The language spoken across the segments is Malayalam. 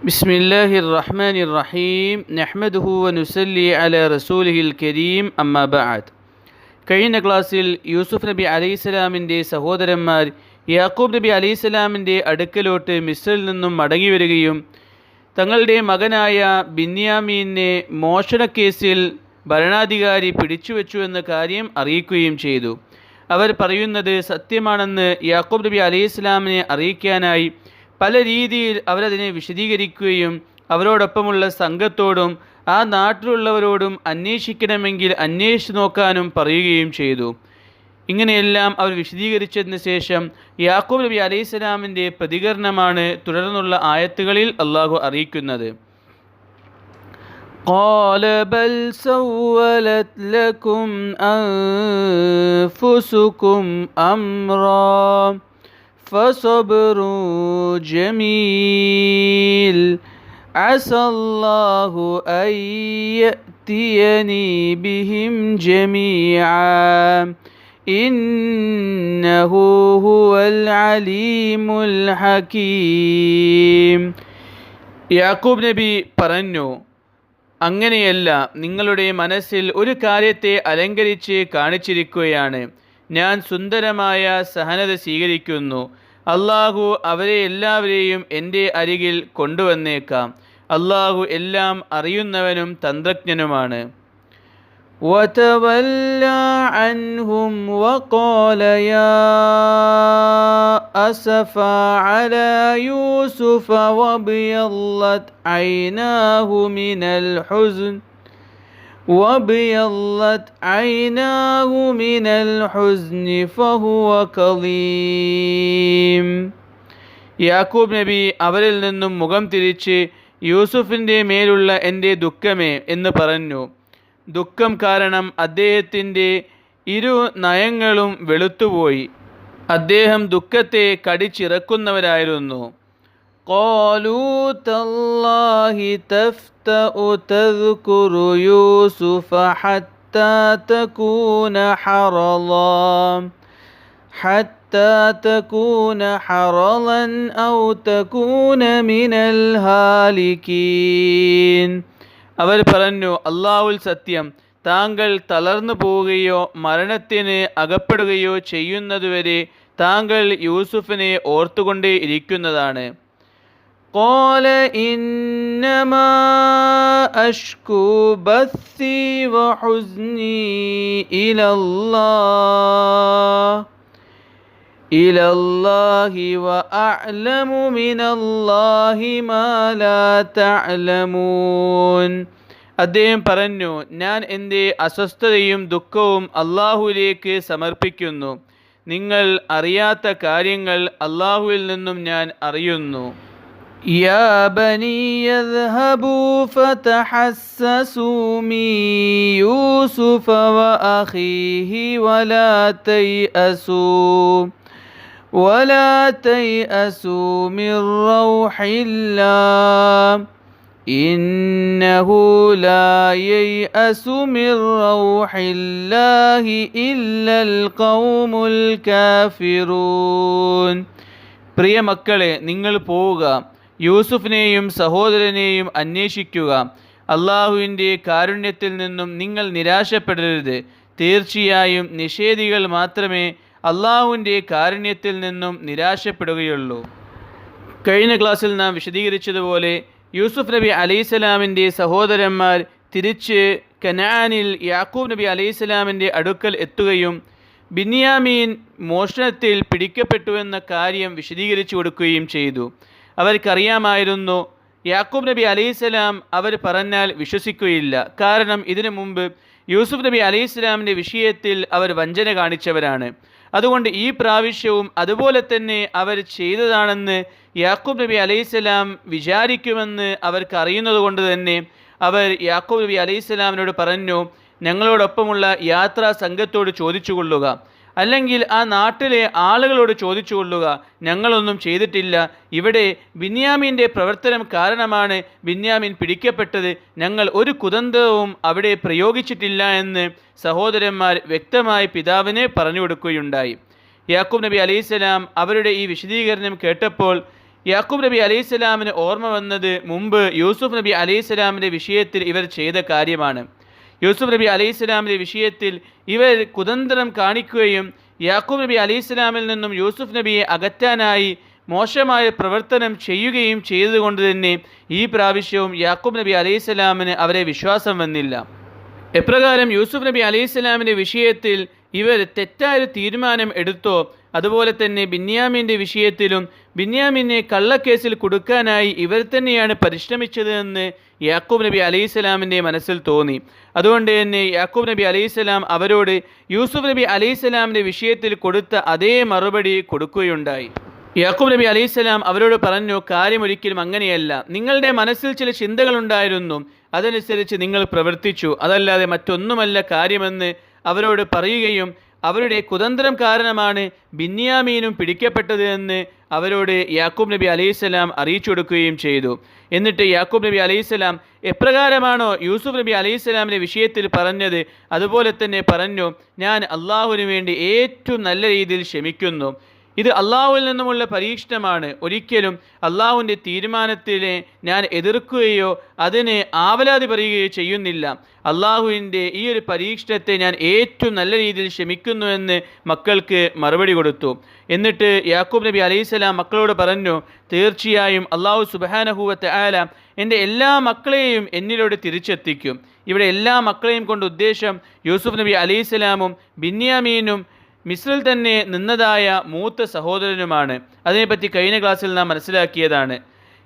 بسم الله الرحمن الرحيم نحمده ونسلي على رسوله الكريم أما بعد. കഴിഞ്ഞ ക്ലാസ്സിൽ യൂസുഫ് നബി അലൈഹിസ്സലാമിൻ്റെ സഹോദരന്മാർ യാക്കൂബ് നബി അലൈഹിസ്സലാമിൻ്റെ അടുക്കലോട്ട് മിസ്രിൽ നിന്നും മടങ്ങി വരികയും തങ്ങളുടെ മകനായ ബിന്യാമീനെ മോഷണക്കേസിൽ ഭരണാധികാരി പിടിച്ചുവെച്ചു എന്ന കാര്യം അറിയിക്കുകയും ചെയ്തു. അവർ പറയുന്നത് സത്യമാണെന്ന് യാക്കൂബ് നബി അലൈഹിസ്സലാമിനെ അറിയിക്കാനായി പല രീതിയിൽ അവരതിനെ വിശദീകരിക്കുകയും അവരോടൊപ്പമുള്ള സംഘത്തോടും ആ നാട്ടിലുള്ളവരോടും അന്വേഷിക്കണമെങ്കിൽ അന്വേഷിച്ചു നോക്കാനും പറയുകയും ചെയ്തു. ഇങ്ങനെയെല്ലാം അവർ വിശദീകരിച്ചതിന് ശേഷം യാക്കൂബ് നബി അലൈഹിസ്സലാമിൻ്റെ പ്രതികരണമാണ് തുടർന്നുള്ള ആയത്തുകളിൽ അള്ളാഹു അറിയിക്കുന്നത്. قال بل سولت لكم أنفسكم أمرا فصبر جميل عسى الله أن يأتيني بهم جميعا إنه هو العليم الحكيم. യാക്കൂബ് നബി പറഞ്ഞു, അങ്ങനെയല്ല, നിങ്ങളുടെ മനസ്സിൽ ഒരു കാര്യത്തെ അലങ്കരിച്ച് കാണിച്ചിരിക്കുകയാണ്. ഞാൻ സുന്ദരമായ സഹനത സ്വീകരിക്കുന്നു. അള്ളാഹു അവരെ എല്ലാവരെയും എൻ്റെ അരികിൽ കൊണ്ടുവന്നേക്കാം. അള്ളാഹു എല്ലാം അറിയുന്നവനും തന്ത്രജ്ഞനുമാണ്. وَتَوَلَّى عَنْهُمْ وَقَالَ يَا أَسَفَى عَلَى يُوسُفَ وَابْيَضَّتْ عَيْنَاهُ مِنَ الْحُزْنِ فَهُوَ كَظِيمٌ. യാക്കൂബ് നബി അവരിൽ നിന്നും മുഖം തിരിച്ച് യൂസുഫിൻ്റെ മേലുള്ള എൻ്റെ ദുഃഖമേ എന്ന് പറഞ്ഞു. ദുഃഖം കാരണം അദ്ദേഹത്തിൻ്റെ ഇരു നയങ്ങളും വെളുത്തുപോയി. അദ്ദേഹം ദുഃഖത്തെ കടിച്ചിറക്കുന്നവരായിരുന്നു. قالوا تالله تفتأ تذكر يوسف حتى تكون حرضا أو تكون من الهالكين. അവർ പറഞ്ഞു, അല്ലാഹുവിൽ സത്യം, താങ്കൾ തളർന്നു പോവുകയോ മരണത്തിന് അകപ്പെടുകയോ ചെയ്യുന്നതുവരെ താങ്കൾ യൂസുഫിനെ ഓർത്തുകൊണ്ടേ ഇരിക്കുന്നതാണ്. قال إنما أشكو بثي وحزني إلى الله وأعلم من الله ما لا تعلمون. അദ്ദേഹം പറഞ്ഞു, ഞാൻ എൻ്റെ അസ്വസ്ഥതയും ദുഃഖവും അള്ളാഹുവിലേക്ക് സമർപ്പിക്കുന്നു. നിങ്ങൾ അറിയാത്ത കാര്യങ്ങൾ അള്ളാഹുവിൽ നിന്നും ഞാൻ അറിയുന്നു. يا بني يذهبوا فتحسسوا من يوسف وأخيه ولا تيأسوا من روح الله إنه لا ييأس من روح الله إلا القوم الكافرون. പ്രിയ മക്കളെ, നിങ്ങൾ പോവുക, യൂസുഫിനെയും സഹോദരനെയും അന്വേഷിക്കുക. അള്ളാഹുവിൻ്റെ കാരുണ്യത്തിൽ നിന്നും നിങ്ങൾ നിരാശപ്പെടരുത്. തീർച്ചയായും നിഷേധികൾ മാത്രമേ അള്ളാഹുവിൻ്റെ കാരുണ്യത്തിൽ നിന്നും നിരാശപ്പെടുകയുള്ളൂ. കഴിഞ്ഞ ക്ലാസ്സിൽ നാം വിശദീകരിച്ചതുപോലെ യൂസുഫ് നബി അലൈഹിസ്സലാമിൻ്റെ സഹോദരന്മാർ തിരിച്ച് കനാനിൽ യാക്കൂബ് നബി അലൈഹിസ്സലാമിൻ്റെ അടുക്കൽ എത്തുകയും ബിന്യാമീൻ മോഷണത്തിൽ പിടിക്കപ്പെട്ടുവെന്ന കാര്യം വിശദീകരിച്ചു കൊടുക്കുകയും ചെയ്തു. അവർക്കറിയാമായിരുന്നു യാക്കൂബ് നബി അലൈഹിസ്സലാം അവർ പറഞ്ഞാൽ വിശ്വസിക്കുകയില്ല. കാരണം ഇതിനു മുമ്പ് യൂസുഫ് നബി അലൈഹിസ്സലാമിൻ്റെ വിഷയത്തിൽ അവർ വഞ്ചന കാണിച്ചവരാണ്. അതുകൊണ്ട് ഈ പ്രാവശ്യവും അതുപോലെ തന്നെ അവർ ചെയ്തതാണെന്ന് യാക്കൂബ് നബി അലൈഹിസ്സലാം വിചാരിക്കുമെന്ന് അവർക്കറിയുന്നത് കൊണ്ട് തന്നെ അവർ യാക്കൂബ് നബി അലൈഹിസ്സലാമിനോട് പറഞ്ഞു, ഞങ്ങളോടൊപ്പമുള്ള യാത്രാ സംഘത്തോട് ചോദിച്ചു കൊള്ളുക, അല്ലെങ്കിൽ ആ നാട്ടിലെ ആളുകളോട് ചോദിച്ചു കൊള്ളുക, ഞങ്ങളൊന്നും ചെയ്തിട്ടില്ല. ഇവിടെ ബിന്യാമീൻ്റെ പ്രവർത്തനം കാരണമാണ് ബിന്യാമീൻ പിടിക്കപ്പെട്ടത്. ഞങ്ങൾ ഒരു കുതന്ത്രവും അവിടെ പ്രയോഗിച്ചിട്ടില്ല എന്ന് സഹോദരന്മാർ വ്യക്തമായി പിതാവിനെ പറഞ്ഞു കൊടുക്കുകയുണ്ടായി. യാക്കൂബ് നബി അലൈഹിസ്സലാം അവരുടെ ഈ വിശദീകരണം കേട്ടപ്പോൾ യാക്കൂബ് നബി അലൈഹിസ്സലാമിന് ഓർമ്മ വന്നത് മുമ്പ് യൂസുഫ് നബി അലൈഹിസ്സലാമിൻ്റെ വിഷയത്തിൽ ഇവർ ചെയ്ത കാര്യമാണ്. യൂസുഫ് നബി അലൈഹിസ്സലാമിൻ്റെ വിഷയത്തിൽ ഇവർ കുതന്ത്രം കാണിക്കുകയും യാക്കൂബ് നബി അലൈഹിസ്സലാമിൽ നിന്നും യൂസുഫ് നബിയെ അകറ്റാനായി മോശമായ പ്രവർത്തനം ചെയ്യുകയും ചെയ്തുകൊണ്ട് തന്നെ ഈ പ്രാവശ്യവും യാക്കൂബ് നബി അലൈഹിസ്സലാമിന് അവരെ വിശ്വാസം വന്നില്ല. എപ്രകാരം യൂസുഫ് നബി അലൈഹിസ്സലാമിൻ്റെ വിഷയത്തിൽ ഇവർ തെറ്റായൊരു തീരുമാനം എടുത്തോ, അതുപോലെ തന്നെ ബിന്യാമീൻ്റെ വിഷയത്തിലും ബിന്യാമീനെ കള്ളക്കേസിൽ കൊടുക്കാനായി ഇവർ തന്നെയാണ് പരിശ്രമിച്ചത് എന്ന് യാക്കൂബ് നബി അലൈഹിസ്സലാമിൻ്റെ മനസ്സിൽ തോന്നി. അതുകൊണ്ട് തന്നെ യാക്കൂബ് നബി അലൈഹിസ്സലാം അവരോട് യൂസുഫ് നബി അലൈഹിസ്സലാമിൻ്റെ വിഷയത്തിൽ കൊടുത്ത അതേ മറുപടി കൊടുക്കുകയുണ്ടായി. യാക്കൂബ് നബി അലൈഹിസ്സലാം അവരോട് പറഞ്ഞു, കാര്യമൊരിക്കലും അങ്ങനെയല്ല. നിങ്ങളുടെ മനസ്സിൽ ചില ചിന്തകളുണ്ടായിരുന്നു, അതനുസരിച്ച് നിങ്ങൾ പ്രവർത്തിച്ചു, അതല്ലാതെ മറ്റൊന്നുമല്ല കാര്യമെന്ന് അവരോട് പറയുകയും അവരുടെ കുതന്ത്രം കാരണമാണ് ബിന്യാമീനും പിടിക്കപ്പെട്ടത് എന്ന് അവരോട് യാക്കൂബ് നബി അലൈഹിസ്സലാം അറിയിച്ചു കൊടുക്കുകയും ചെയ്തു. എന്നിട്ട് യാക്കൂബ് നബി അലൈഹിസ്സലാം എപ്രകാരമാണോ യൂസുഫ് നബി അലൈഹിസ്സലാമിൻ്റെ വിഷയത്തിൽ പറഞ്ഞത് അതുപോലെ തന്നെ പറഞ്ഞു, ഞാൻ അള്ളാഹുവിന് വേണ്ടി ഏറ്റവും നല്ല രീതിയിൽ ക്ഷമിക്കുന്നു. ഇത് അള്ളാഹുവിൽ നിന്നുമുള്ള പരീക്ഷണമാണ്. ഒരിക്കലും അള്ളാഹുവിൻ്റെ തീരുമാനത്തിനെ ഞാൻ എതിർക്കുകയോ അതിന് ആവലാതി പറയുകയോ ചെയ്യുന്നില്ല. അള്ളാഹുവിൻ്റെ ഈ ഒരു പരീക്ഷണത്തെ ഞാൻ ഏറ്റവും നല്ല രീതിയിൽ ക്ഷമിക്കുന്നുവെന്ന് മക്കൾക്ക് മറുപടി കൊടുത്തു. എന്നിട്ട് യാക്കൂബ് നബി അലൈഹിസ്സലാം മക്കളോട് പറഞ്ഞു, തീർച്ചയായും അള്ളാഹു സുബ്ഹാനഹു വ തആല എൻ്റെ എല്ലാ മക്കളെയും എന്നിലൂടെ തിരിച്ചെത്തിക്കും. ഇവിടെ എല്ലാ മക്കളെയും കൊണ്ട് ഉദ്ദേശം യൂസുഫ് നബി അലൈഹിസ്സലാമും ബിന്യാമീനും മിസ്രിൽ തന്നെ നിന്നതായ മൂത്ത സഹോദരനുമാണ്. അതിനെപ്പറ്റി കഴിഞ്ഞ ക്ലാസ്സിൽ നാം മനസ്സിലാക്കിയതാണ്.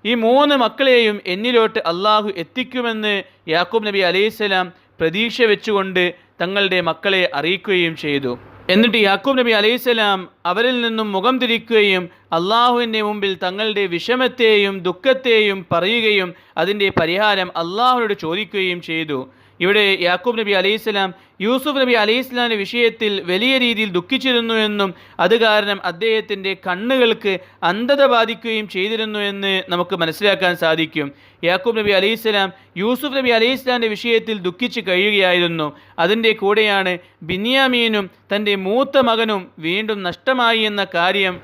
ഈ 3 മക്കളെയും എന്നിലോട്ട് അള്ളാഹു എത്തിക്കുമെന്ന് യാക്കൂബ് നബി അലൈഹിസ്സലാം പ്രതീക്ഷ വെച്ചുകൊണ്ട് തങ്ങളുടെ മക്കളെ അറിയിക്കുകയും ചെയ്തു. എന്നിട്ട് യാക്കൂബ് നബി അലൈഹിസ്സലാം അവരിൽ നിന്നും മുഖം തിരിക്കുകയും അള്ളാഹുവിൻ്റെ മുമ്പിൽ തങ്ങളുടെ വിഷമത്തെയും ദുഃഖത്തെയും പറയുകയും അതിൻ്റെ പരിഹാരം അള്ളാഹുവിനോട് ചോദിക്കുകയും ചെയ്തു. ഇവിടെ യാക്കൂബ് നബി അലൈഹിസ്സലാം യൂസുഫ് നബി അലൈഹിസ്സലാമിൻ്റെ വിഷയത്തിൽ വലിയ രീതിയിൽ ദുഃഖിച്ചിരുന്നു എന്നും അത് കാരണം അദ്ദേഹത്തിൻ്റെ കണ്ണുകൾക്ക് അന്ധത ബാധിക്കുകയും ചെയ്തിരുന്നു എന്ന് നമുക്ക് മനസ്സിലാക്കാൻ സാധിക്കും. യാക്കൂബ് നബി അലൈഹിസ്സലാം യൂസുഫ് നബി അലൈഹിസ്സലാമിൻ്റെ വിഷയത്തിൽ ദുഃഖിച്ച് കഴിയുകയായിരുന്നു. അതിൻ്റെ കൂടെയാണ് ബിന്യാമീനും തൻ്റെ മൂത്ത മകനും വീണ്ടും നഷ്ടമായി എന്ന കാര്യം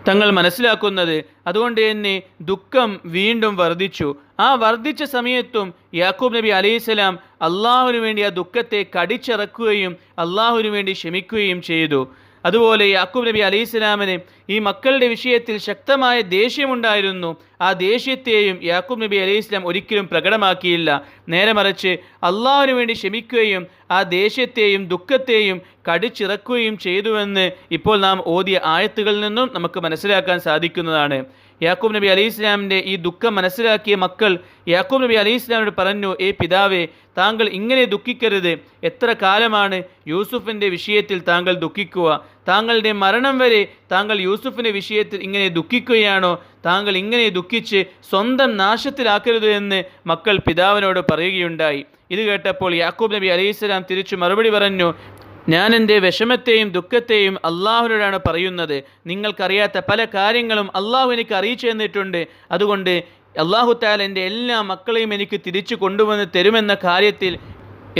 തങ്ങൾ മനസ്സിലാക്കുന്നത്. അതുകൊണ്ട് തന്നെ ദുഃഖം വീണ്ടും വർദ്ധിച്ചു. ആ വർദ്ധിച്ച സമയത്തും യാക്കൂബ് നബി അലൈഹിസ്സലാം അള്ളാഹുവിന് വേണ്ടി ആ ദുഃഖത്തെ കടിച്ചിറക്കുകയും അള്ളാഹുവിന് വേണ്ടി ക്ഷമിക്കുകയും ചെയ്തു. അതുപോലെ യാക്കൂബ് നബി അലൈഹിസ്സലാമിന് ഈ മക്കളുടെ വിഷയത്തിൽ ശക്തമായ ദേഷ്യമുണ്ടായിരുന്നു. ആ ദേഷ്യത്തെയും യാക്കൂബ് നബി അലൈഹിസ്സലാം ഒരിക്കലും പ്രകടമാക്കിയില്ല. നേരെ മറിച്ച് അള്ളാഹുവിന് വേണ്ടി ക്ഷമിക്കുകയും ആ ദേഷ്യത്തെയും ദുഃഖത്തെയും കടിച്ചിറക്കുകയും ചെയ്തുവെന്ന് ഇപ്പോൾ നാം ഓതിയ ആയത്തുകളിൽ നിന്നും നമുക്ക് മനസ്സിലാക്കാൻ സാധിക്കുന്നതാണ്. യാക്കൂബ് നബി അലൈഹിസ്സലാമിൻ്റെ ഈ ദുഃഖം മനസ്സിലാക്കിയ മക്കൾ യാക്കൂബ് നബി അലൈഹിസ്സലാമിനോട് പറഞ്ഞു, ഏ പിതാവേ, താങ്കൾ ഇങ്ങനെ ദുഃഖിക്കരുത്. എത്ര കാലമാണ് യൂസുഫിൻ്റെ വിഷയത്തിൽ താങ്കൾ ദുഃഖിക്കുക? താങ്കളുടെ മരണം വരെ താങ്കൾ യൂസുഫിൻ്റെ വിഷയത്തിൽ ഇങ്ങനെ ദുഃഖിക്കുകയാണോ? താങ്കൾ ഇങ്ങനെ ദുഃഖിച്ച് സ്വന്തം നാശത്തിലാക്കരുത് എന്ന് മക്കൾ പിതാവിനോട് പറയുകയുണ്ടായി. ഇത് കേട്ടപ്പോൾ യാക്കൂബ് നബി അലൈഹിസ്സലാം തിരിച്ചു മറുപടി പറഞ്ഞു, ഞാൻ എൻ്റെ വിഷമത്തെയും ദുഃഖത്തെയും അള്ളാഹുവിനോടാണ് പറയുന്നത്. നിങ്ങൾക്കറിയാത്ത പല കാര്യങ്ങളും അള്ളാഹു എനിക്ക് അറിയിച്ചു തന്നിട്ടുണ്ട്. അതുകൊണ്ട് അള്ളാഹു തആല എൻ്റെ എല്ലാ മക്കളെയും എനിക്ക് തിരിച്ചു കൊണ്ടുവന്ന് തരുമെന്ന കാര്യത്തിൽ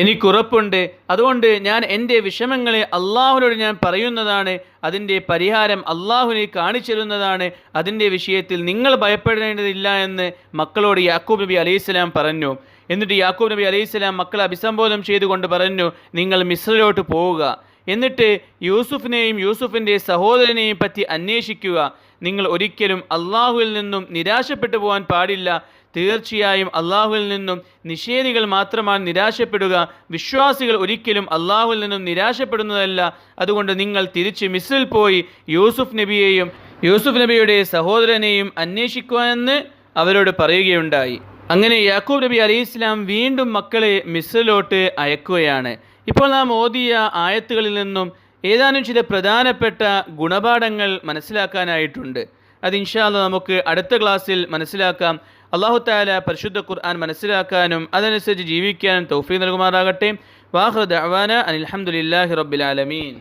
എനിക്കുറപ്പുണ്ട്. അതുകൊണ്ട് ഞാൻ എൻ്റെ വിഷമങ്ങളെ അള്ളാഹുവിനോട് ഞാൻ പറയുന്നതാണ്. അതിൻ്റെ പരിഹാരം അള്ളാഹുവിനെ കാണിച്ചിരുന്നതാണ്. അതിൻ്റെ വിഷയത്തിൽ നിങ്ങൾ ഭയപ്പെടേണ്ടതില്ല എന്ന് മക്കളോട് യാക്കൂബ് നബി അലൈഹിസ്സലാം പറഞ്ഞു. എന്നിട്ട് യാക്കൂബ് നബി അലൈഹിസ്സലാം മക്കളെ അഭിസംബോധന ചെയ്തുകൊണ്ട് പറഞ്ഞു, നിങ്ങൾ മിസ്രിലോട്ട് പോവുക. എന്നിട്ട് യൂസുഫിനെയും യൂസുഫിൻ്റെ സഹോദരനെയും പറ്റി അന്വേഷിക്കുക. നിങ്ങൾ ഒരിക്കലും അള്ളാഹുവിൽ നിന്നും നിരാശപ്പെട്ടു പോകാൻ പാടില്ല. തീർച്ചയായും അള്ളാഹുവിൽ നിന്നും നിഷേധികൾ മാത്രമാണ് നിരാശപ്പെടുക. വിശ്വാസികൾ ഒരിക്കലും അള്ളാഹുവിൽ നിന്നും നിരാശപ്പെടുന്നതല്ല. അതുകൊണ്ട് നിങ്ങൾ തിരിച്ച് മിസ്രിൽ പോയി യൂസുഫ് നബിയെയും യൂസുഫ് നബിയുടെ സഹോദരനെയും അന്വേഷിക്കുവാനെന്ന് അവരോട് പറയുകയുണ്ടായി. അങ്ങനെ യാക്കൂബ് നബി അലൈഹിസ്സലാം വീണ്ടും മക്കളെ മിസ്രിലോട്ട് അയക്കുകയാണ്. ഇപ്പോൾ നാം ഓതിയ ആയത്തുകളിൽ നിന്നും ഏതാനും ചില പ്രധാനപ്പെട്ട ഗുണപാഠങ്ങൾ മനസ്സിലാക്കാനായിട്ടുണ്ട്. അത് ഇൻഷാ അല്ലാഹ് നമുക്ക് അടുത്ത ക്ലാസ്സിൽ മനസ്സിലാക്കാം. അല്ലാഹു തആല പരിശുദ്ധ ഖുർആൻ മനസ്സിലാക്കാനും അതനുസരിച്ച് ജീവിക്കാനും തൗഫീഖ് നൽകുമാറാകട്ടെ. വാഖിറു ദഅവാന അനിൽ ഹംദുലില്ലാഹി റബ്ബിൽ ആലമീൻ.